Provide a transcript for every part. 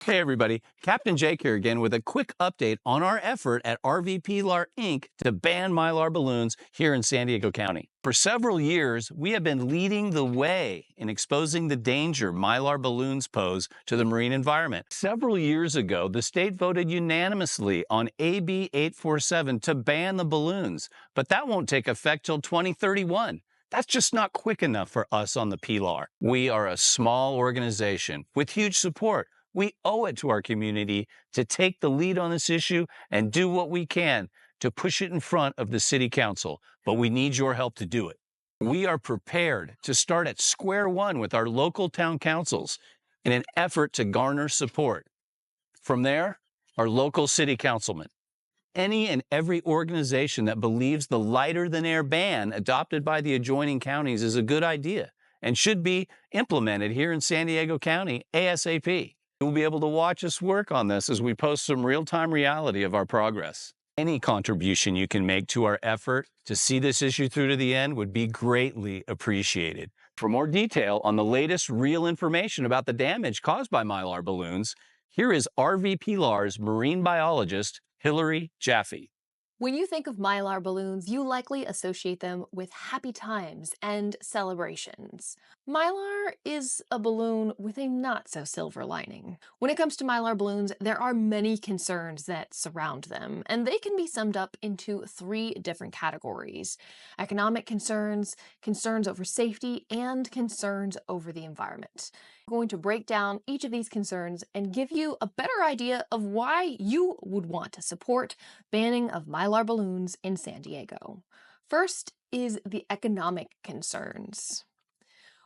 Hey everybody, Captain Jake here again with a quick update on our effort at RV Pilar Inc. to ban Mylar balloons here in San Diego County. For several years, we have been leading the way in exposing the danger Mylar balloons pose to the marine environment. Several years ago, the state voted unanimously on AB 847 to ban the balloons, but that won't take effect till 2031. That's just not quick enough for us on the Pilar. We are a small organization with huge support. We owe it to our community to take the lead on this issue and do what we can to push it in front of the city council, but we need your help to do it. We are prepared to start at square one with our local town councils in an effort to garner support. From there, our local city councilmen. Any and every organization that believes the lighter-than-air ban adopted by the adjoining counties is a good idea and should be implemented here in San Diego County ASAP. You'll be able to watch us work on this as we post some real-time reality of our progress. Any contribution you can make to our effort to see this issue through to the end would be greatly appreciated. For more detail on the latest real information about the damage caused by Mylar balloons, here is RV Pilar's marine biologist, Hillary Jaffe. When you think of Mylar balloons, you likely associate them with happy times and celebrations. Mylar is a balloon with a not-so-silver lining. When it comes to Mylar balloons, there are many concerns that surround them, and they can be summed up into three different categories: economic concerns, concerns over safety, and concerns over the environment. I'm going to break down each of these concerns and give you a better idea of why you would want to support banning of Mylar balloons in San Diego. First is the economic concerns.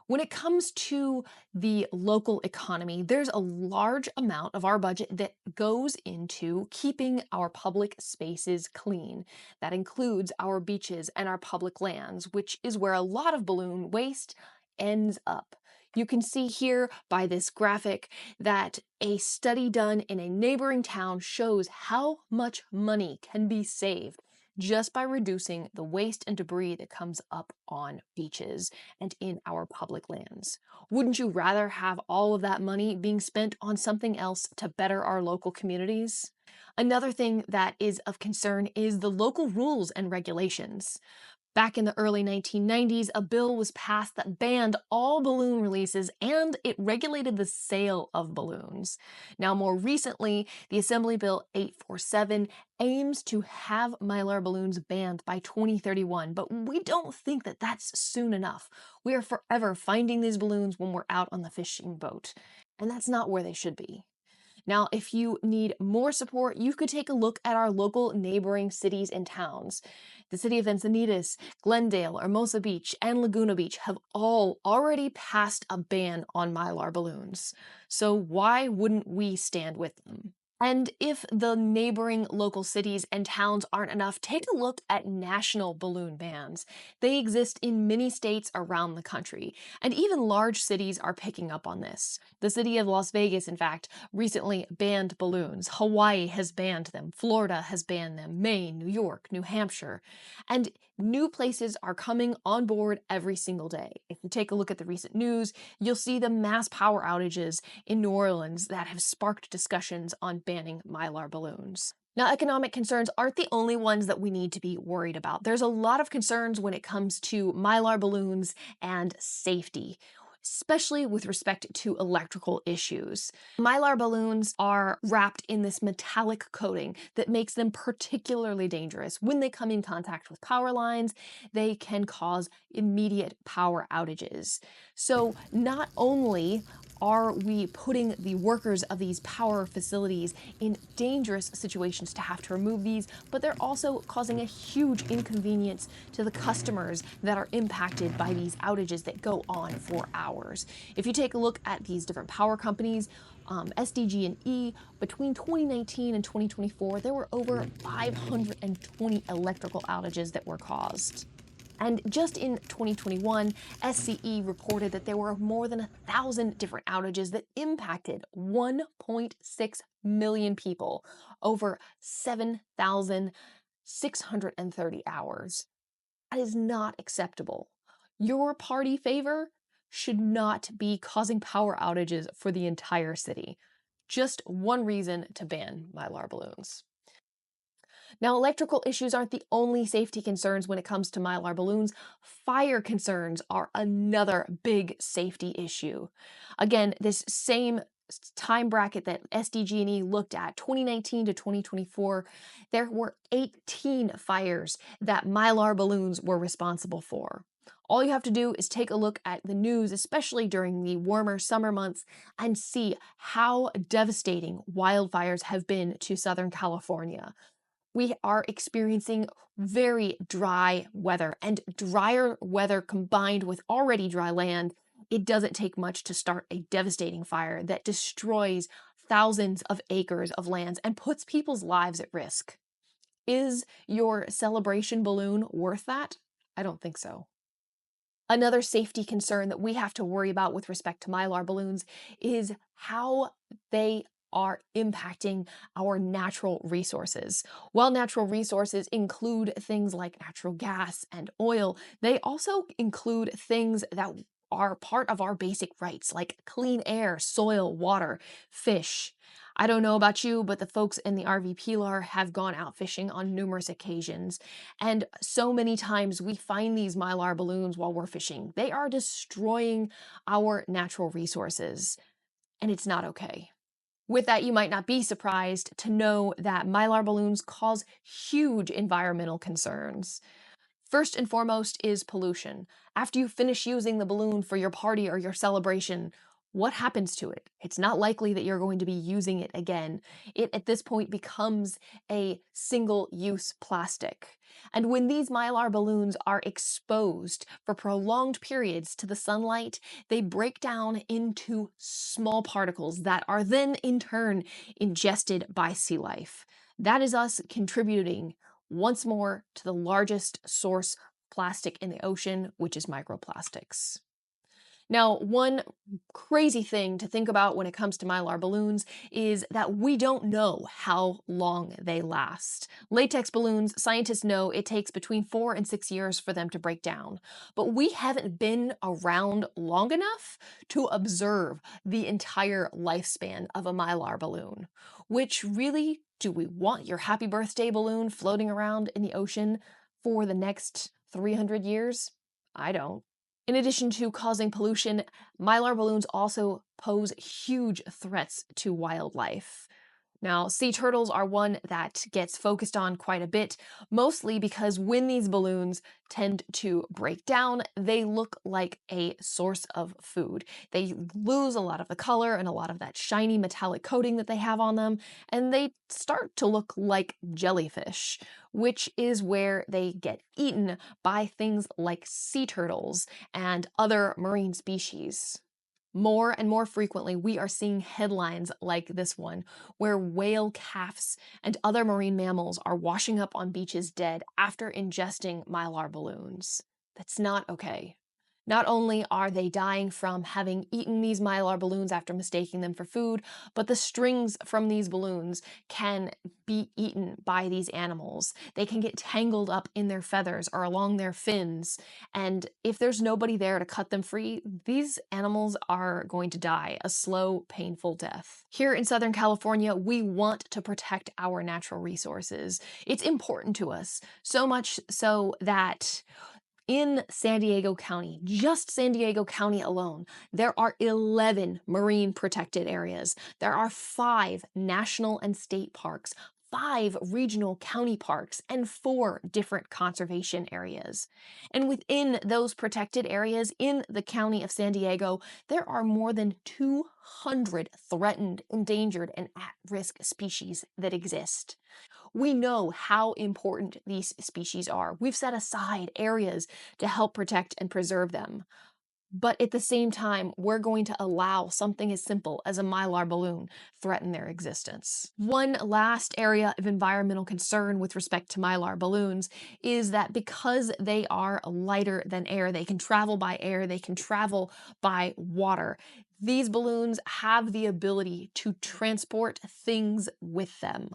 When it comes to the local economy, there's a large amount of our budget that goes into keeping our public spaces clean. That includes our beaches and our public lands, which is where a lot of balloon waste ends up. You can see here by this graphic that a study done in a neighboring town shows how much money can be saved just by reducing the waste and debris that comes up on beaches and in our public lands. Wouldn't you rather have all of that money being spent on something else to better our local communities? Another thing that is of concern is the local rules and regulations. Back in the early 1990s, a bill was passed that banned all balloon releases and it regulated the sale of balloons. Now, more recently, the Assembly Bill 847 aims to have Mylar balloons banned by 2031, but we don't think that that's soon enough. We are forever finding these balloons when we're out on the fishing boat, and that's not where they should be. Now, if you need more support, you could take a look at our local neighboring cities and towns. The city of Encinitas, Glendale, Hermosa Beach, and Laguna Beach have all already passed a ban on Mylar balloons. So why wouldn't we stand with them? And if the neighboring local cities and towns aren't enough, take a look at national balloon bans. They exist in many states around the country, and even large cities are picking up on this. The city of Las Vegas, in fact, recently banned balloons. Hawaii has banned them. Florida has banned them. Maine, New York, New Hampshire. And new places are coming on board every single day. If you take a look at the recent news, you'll see the mass power outages in New Orleans that have sparked discussions on banning Mylar balloons. Now, economic concerns aren't the only ones that we need to be worried about. There's a lot of concerns when it comes to Mylar balloons and safety, especially with respect to electrical issues. Mylar balloons are wrapped in this metallic coating that makes them particularly dangerous. When they come in contact with power lines, they can cause immediate power outages. So not only are we putting the workers of these power facilities in dangerous situations to have to remove these, but they're also causing a huge inconvenience to the customers that are impacted by these outages that go on for hours. If you take a look at these different power companies, SDG&E, between 2019 and 2024, there were over 520 electrical outages that were caused. And just in 2021, SCE reported that there were more than 1,000 different outages that impacted 1.6 million people over 7,630 hours. That is not acceptable. Your party favor should not be causing power outages for the entire city. Just one reason to ban Mylar balloons. Now, electrical issues aren't the only safety concerns when it comes to Mylar balloons. Fire concerns are another big safety issue. Again, this same time bracket that SDG&E looked at, 2019 to 2024, there were 18 fires that Mylar balloons were responsible for. All you have to do is take a look at the news, especially during the warmer summer months, and see how devastating wildfires have been to Southern California. We are experiencing very dry weather, and drier weather combined with already dry land, it doesn't take much to start a devastating fire that destroys thousands of acres of lands and puts people's lives at risk. Is your celebration balloon worth that? I don't think so. Another safety concern that we have to worry about with respect to Mylar balloons is how they are impacting our natural resources. While natural resources include things like natural gas and oil, they also include things that are part of our basic rights, like clean air, soil, water, fish. I don't know about you, but the folks in the RV Pilar have gone out fishing on numerous occasions, and so many times we find these Mylar balloons while we're fishing. They are destroying our natural resources, and it's not okay. With that, you might not be surprised to know that Mylar balloons cause huge environmental concerns. First and foremost is pollution. After you finish using the balloon for your party or your celebration, what happens to it? It's not likely that you're going to be using it again. It at this point becomes a single-use plastic. And when these Mylar balloons are exposed for prolonged periods to the sunlight, they break down into small particles that are then in turn ingested by sea life. That is us contributing once more to the largest source of plastic in the ocean, which is microplastics. Now, one crazy thing to think about when it comes to Mylar balloons is that we don't know how long they last. Latex balloons, scientists know it takes between 4 and 6 years for them to break down, but we haven't been around long enough to observe the entire lifespan of a Mylar balloon, which really, do we want your happy birthday balloon floating around in the ocean for the next 300 years? I don't. In addition to causing pollution, Mylar balloons also pose huge threats to wildlife. Now, sea turtles are one that gets focused on quite a bit, mostly because when these balloons tend to break down, they look like a source of food. They lose a lot of the color and a lot of that shiny metallic coating that they have on them, and they start to look like jellyfish, which is where they get eaten by things like sea turtles and other marine species. More and more frequently, we are seeing headlines like this one, where whale calves and other marine mammals are washing up on beaches dead after ingesting Mylar balloons. That's not okay. Not only are they dying from having eaten these Mylar balloons after mistaking them for food, but the strings from these balloons can be eaten by these animals. They can get tangled up in their feathers or along their fins, and if there's nobody there to cut them free, these animals are going to die a slow, painful death. Here in Southern California, we want to protect our natural resources. It's important to us, so much so that in San Diego County, just San Diego County alone, there are 11 marine protected areas. There are 5 national and state parks, 5 regional county parks, and 4 different conservation areas. And within those protected areas in the county of San Diego, there are more than 200 threatened, endangered, and at-risk species that exist. We know how important these species are. We've set aside areas to help protect and preserve them. But at the same time, we're going to allow something as simple as a Mylar balloon threaten their existence. One last area of environmental concern with respect to Mylar balloons is that because they are lighter than air, they can travel by air, they can travel by water. These balloons have the ability to transport things with them.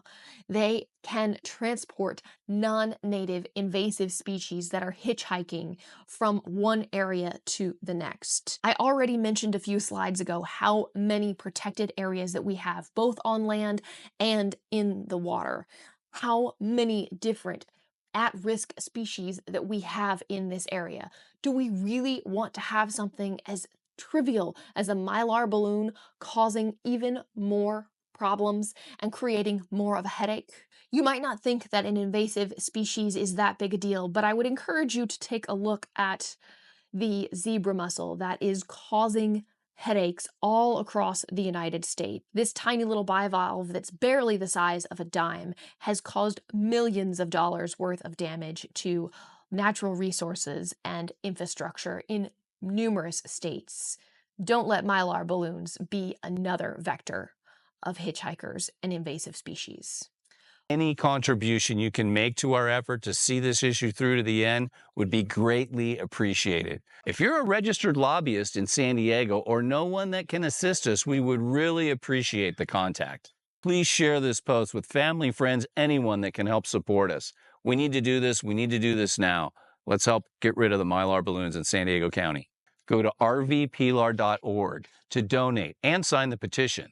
They can transport non-native invasive species that are hitchhiking from one area to the next. I already mentioned a few slides ago how many protected areas that we have, both on land and in the water. How many different at-risk species that we have in this area. Do we really want to have something as trivial as a Mylar balloon causing even more problems and creating more of a headache? You might not think that an invasive species is that big a deal, but I would encourage you to take a look at the zebra mussel that is causing headaches all across the United States. This tiny little bivalve that's barely the size of a dime has caused millions of dollars worth of damage to natural resources and infrastructure in numerous states. Don't let Mylar balloons be another vector of hitchhikers and invasive species. Any contribution you can make to our effort to see this issue through to the end would be greatly appreciated. If you're a registered lobbyist in San Diego or know one that can assist us, we would really appreciate the contact. Please share this post with family, friends, anyone that can help support us. We need to do this. We need to do this now. Let's help get rid of the Mylar balloons in San Diego County. Go to rvpilar.org to donate and sign the petition.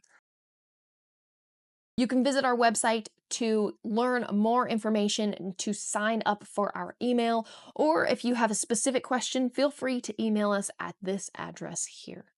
You can visit our website to learn more information and to sign up for our email, or if you have a specific question, feel free to email us at this address here.